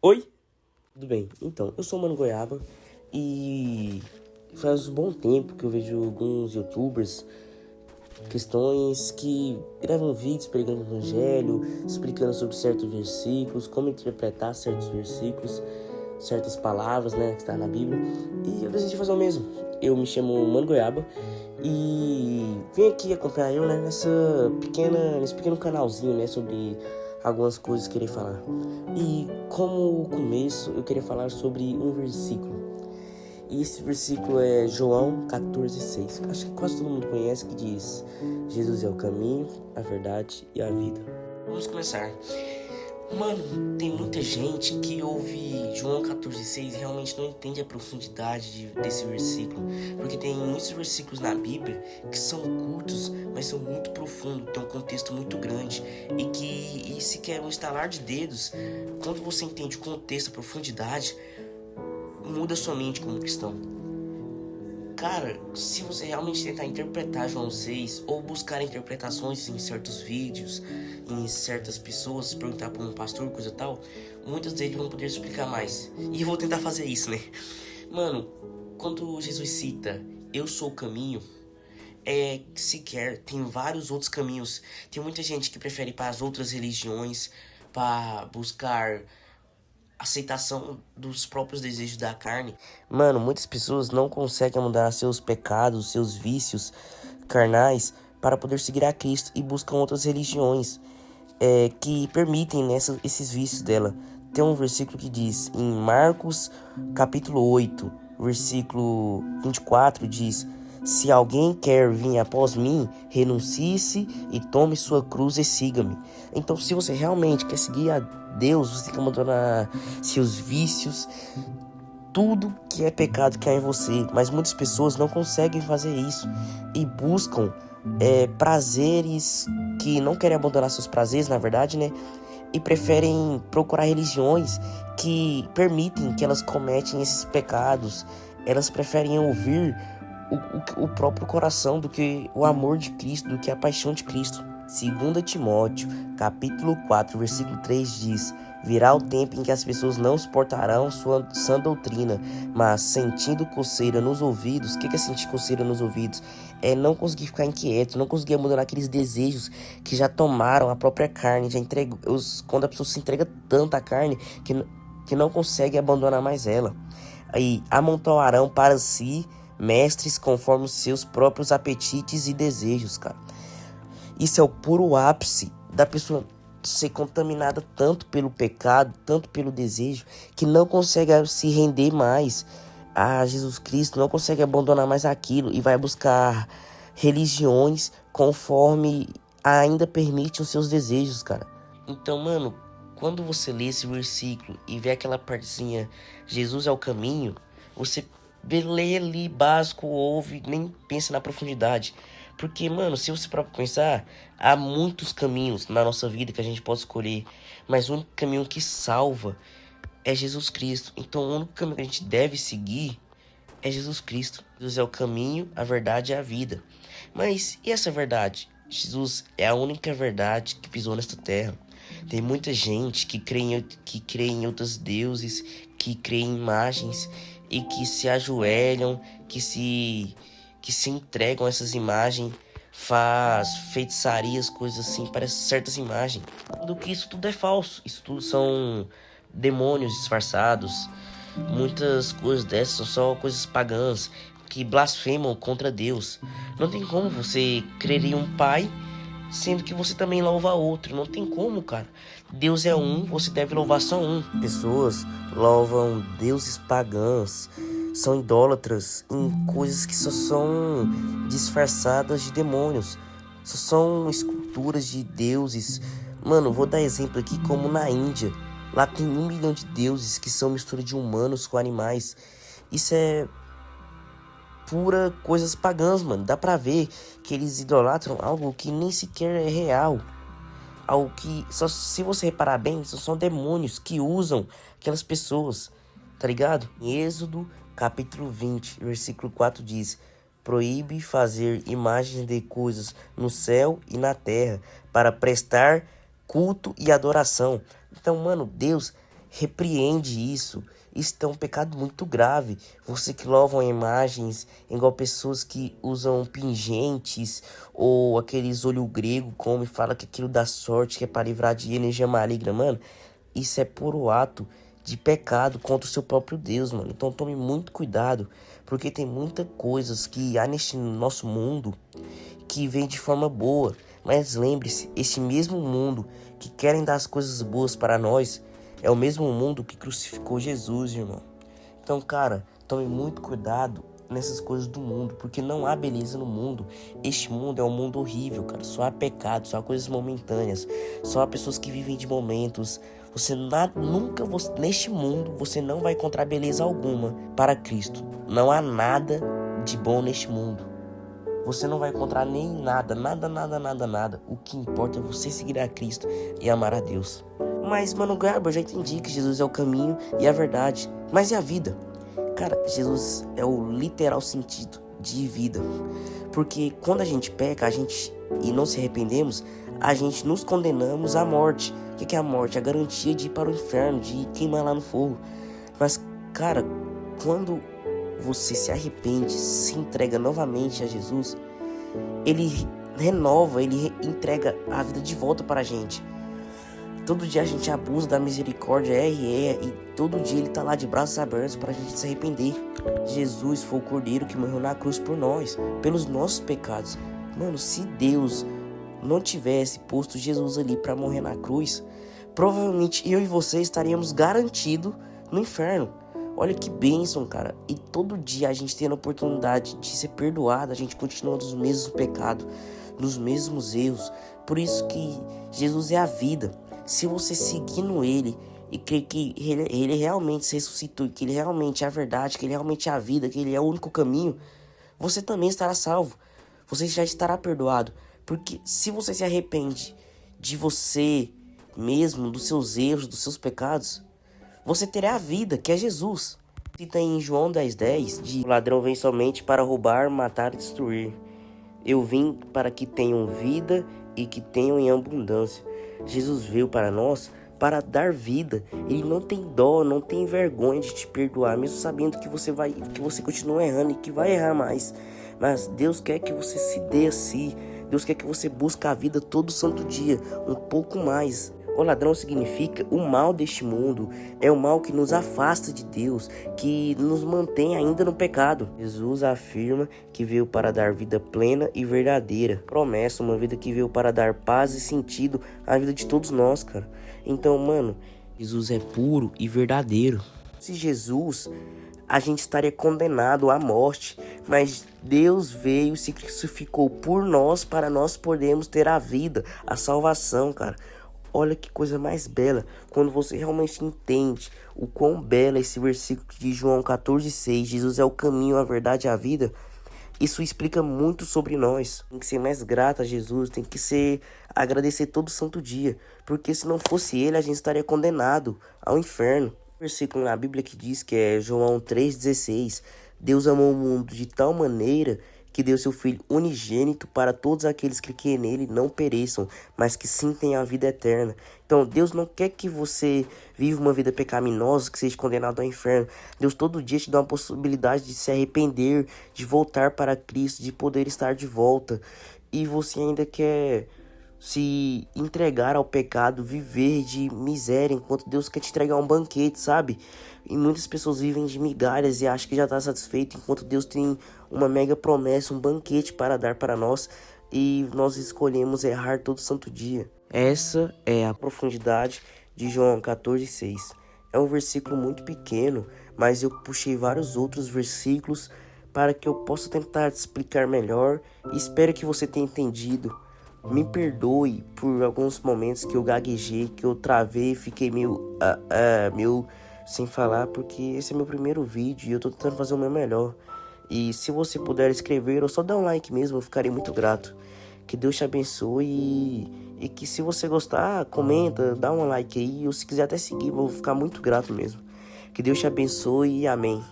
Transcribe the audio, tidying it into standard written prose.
Oi, tudo bem? Então, eu sou o Mano Goiaba e faz um bom tempo que eu vejo alguns youtubers, questões que gravam vídeos pregando o evangelho, explicando sobre certos versículos, como interpretar certos versículos, certas palavras, né, que está na Bíblia. E eu decidi fazer o mesmo. Eu me chamo Mano Goiaba e vim aqui acompanhar eu, né, nesse pequeno canalzinho, né, sobre algumas coisas que eu queria falar. E como começo, eu queria falar sobre um versículo. E esse versículo é João 14,6. Acho que quase todo mundo conhece, que diz: Jesus é o caminho, a verdade e a vida. Vamos começar. Mano, tem muita gente que ouve João 14,6 e realmente não entende a profundidade desse versículo. Porque tem muitos versículos na Bíblia que são curtos, mas são muito profundos, tem um contexto muito grande. E sequer um estalar de dedos, quando você entende o contexto, a profundidade, muda sua mente como cristão. Cara, se você realmente tentar interpretar João 6 ou buscar interpretações em certos vídeos, em certas pessoas, perguntar para um pastor, coisa e tal, muitos deles vão poder explicar mais. E eu vou tentar fazer isso, né? Mano, quando Jesus cita eu sou o caminho, sequer tem vários outros caminhos. Tem muita gente que prefere ir para as outras religiões para buscar aceitação dos próprios desejos da carne. Mano, muitas pessoas não conseguem mudar seus pecados, seus vícios carnais para poder seguir a Cristo e buscam outras religiões que permitem esses vícios dela. Tem um versículo que diz, em Marcos capítulo 8, versículo 24, diz: se alguém quer vir após mim, renuncie-se e tome sua cruz e siga-me. Então, se você realmente quer seguir a Deus, você tem que abandonar seus vícios, tudo que é pecado que há em você. Mas muitas pessoas não conseguem fazer isso e buscam prazeres que não querem abandonar seus prazeres, na verdade, né? E preferem procurar religiões que permitem que elas cometem esses pecados. Elas preferem ouvir o próprio coração do que o amor de Cristo, do que a paixão de Cristo. 2 Timóteo, capítulo 4, versículo 3 diz: virá o tempo em que as pessoas não suportarão sua sã doutrina, mas sentindo coceira nos ouvidos. O que é sentir coceira nos ouvidos? É não conseguir ficar inquieto, não conseguir abandonar aqueles desejos que já tomaram a própria carne, já entregou, quando a pessoa se entrega tanto à carne que não consegue abandonar mais ela. Aí amontoarão para si mestres conforme os seus próprios apetites e desejos, cara. Isso é o puro ápice da pessoa ser contaminada tanto pelo pecado, tanto pelo desejo, que não consegue se render mais a Jesus Cristo, não consegue abandonar mais aquilo e vai buscar religiões conforme ainda permitem os seus desejos, cara. Então, mano, quando você lê esse versículo e vê aquela partezinha, Jesus é o caminho, você lê ali básico, ouve, nem pensa na profundidade. Porque, mano, se você parar pra pensar, há muitos caminhos na nossa vida que a gente pode escolher, mas o único caminho que salva é Jesus Cristo. Então, o único caminho que a gente deve seguir é Jesus Cristo. Jesus é o caminho, a verdade e a vida. Mas e essa verdade? Jesus é a única verdade que pisou nesta terra. Tem muita gente que crê em outros deuses, que crê em imagens e que se ajoelham, que se entregam a essas imagens, faz feitiçarias, coisas assim, para certas imagens. Do que isso tudo é falso. Isso tudo são demônios disfarçados. Muitas coisas dessas são só coisas pagãs que blasfemam contra Deus. Não tem como você crer em um pai sendo que você também louva outro. Não tem como, cara. Deus é um, você deve louvar só um. Pessoas louvam deuses pagãs, são idólatras em coisas que só são disfarçadas de demônios, só são esculturas de deuses. Mano, vou dar exemplo aqui como na Índia. Lá tem 1 milhão de deuses que são mistura de humanos com animais. Isso é pura coisas pagãs, mano. Dá pra ver que eles idolatram algo que nem sequer é real. Algo que, só se você reparar bem, são demônios que usam aquelas pessoas, tá ligado? Em Êxodo, capítulo 20, versículo 4 diz: proíbe fazer imagens de coisas no céu e na terra, para prestar culto e adoração. Então, mano, Deus repreende isso. Isso é um pecado muito grave. Você que louvam imagens, igual pessoas que usam pingentes ou aqueles olho grego, como e fala que aquilo dá sorte, que é para livrar de energia maligna, mano. Isso é puro ato de pecado contra o seu próprio Deus, mano. Então tome muito cuidado, porque tem muitas coisas que há neste nosso mundo que vem de forma boa. Mas lembre-se, este mesmo mundo que querem dar as coisas boas para nós é o mesmo mundo que crucificou Jesus, irmão. Então, cara, tome muito cuidado nessas coisas do mundo, porque não há beleza no mundo. Este mundo é um mundo horrível, cara. Só há pecado, só há coisas momentâneas, só há pessoas que vivem de momentos. Neste mundo, você não vai encontrar beleza alguma para Cristo. Não há nada de bom neste mundo. Você não vai encontrar nem nada. O que importa é você seguir a Cristo e amar a Deus. Mas, mano, Garbo, eu já entendi que Jesus é o caminho e a verdade. Mas e a vida? Cara, Jesus é o literal sentido de vida. Porque quando a gente peca, e não se arrependemos, a gente nos condenamos à morte. O que é a morte? A garantia de ir para o inferno, de queimar lá no fogo. Mas, cara, quando você se arrepende, se entrega novamente a Jesus, Ele renova, Ele entrega a vida de volta para a gente. Todo dia a gente abusa da misericórdia e todo dia Ele tá lá de braços abertos para a gente se arrepender. Jesus foi o Cordeiro que morreu na cruz por nós, pelos nossos pecados. Mano, se Deus não tivesse posto Jesus ali para morrer na cruz, provavelmente eu e você estaríamos garantidos no inferno. Olha que bênção, cara. E todo dia a gente tendo a oportunidade de ser perdoado, a gente continua nos mesmos pecados, nos mesmos erros. Por isso que Jesus é a vida. Se você seguindo Ele e crer que ele realmente se ressuscitou, que Ele realmente é a verdade, que Ele realmente é a vida, que Ele é o único caminho, você também estará salvo. Você já estará perdoado. Porque se você se arrepende de você mesmo, dos seus erros, dos seus pecados, você terá a vida, que é Jesus. Cita em João 10:10, o ladrão vem somente para roubar, matar e destruir. Eu vim para que tenham vida e que tenham em abundância. Jesus veio para nós para dar vida. Ele não tem dó, não tem vergonha de te perdoar, mesmo sabendo que você continua errando e que vai errar mais. Mas Deus quer que você se dê a si. Deus quer que você busque a vida todo santo dia, um pouco mais. O ladrão significa o mal deste mundo, é o mal que nos afasta de Deus, que nos mantém ainda no pecado. Jesus afirma que veio para dar vida plena e verdadeira. Promessa, uma vida que veio para dar paz e sentido à vida de todos nós, cara. Então, mano, Jesus é puro e verdadeiro. Se Jesus, a gente estaria condenado à morte, mas Deus veio e se crucificou por nós para nós podermos ter a vida, a salvação, cara. Olha que coisa mais bela, quando você realmente entende o quão belo é esse versículo de João 14:6, Jesus é o caminho, a verdade e a vida. Isso explica muito sobre nós. Tem que ser mais grato a Jesus, tem que agradecer todo santo dia, porque se não fosse Ele, a gente estaria condenado ao inferno. Versículo na Bíblia que diz que é João 3:16, Deus amou o mundo de tal maneira que deu seu Filho unigênito para todos aqueles que creem nele não pereçam, mas que sim tenham a vida eterna. Então Deus não quer que você viva uma vida pecaminosa, que seja condenado ao inferno. Deus todo dia te dá uma possibilidade de se arrepender, de voltar para Cristo, de poder estar de volta. E você ainda quer se entregar ao pecado, viver de miséria, enquanto Deus quer te entregar um banquete, sabe? E muitas pessoas vivem de migalhas e acham que já está satisfeito, enquanto Deus tem uma mega promessa, um banquete para dar para nós, e nós escolhemos errar todo santo dia. Essa é a profundidade de João 14:6. É um versículo muito pequeno, mas eu puxei vários outros versículos para que eu possa tentar te explicar melhor, e espero que você tenha entendido. Me perdoe por alguns momentos que eu gaguejei, que eu travei, fiquei meio sem falar, porque esse é meu primeiro vídeo e eu tô tentando fazer o meu melhor. E se você puder escrever ou só dar um like mesmo, eu ficarei muito grato. Que Deus te abençoe e que se você gostar, comenta, dá um like aí, ou se quiser até seguir, vou ficar muito grato mesmo. Que Deus te abençoe e amém.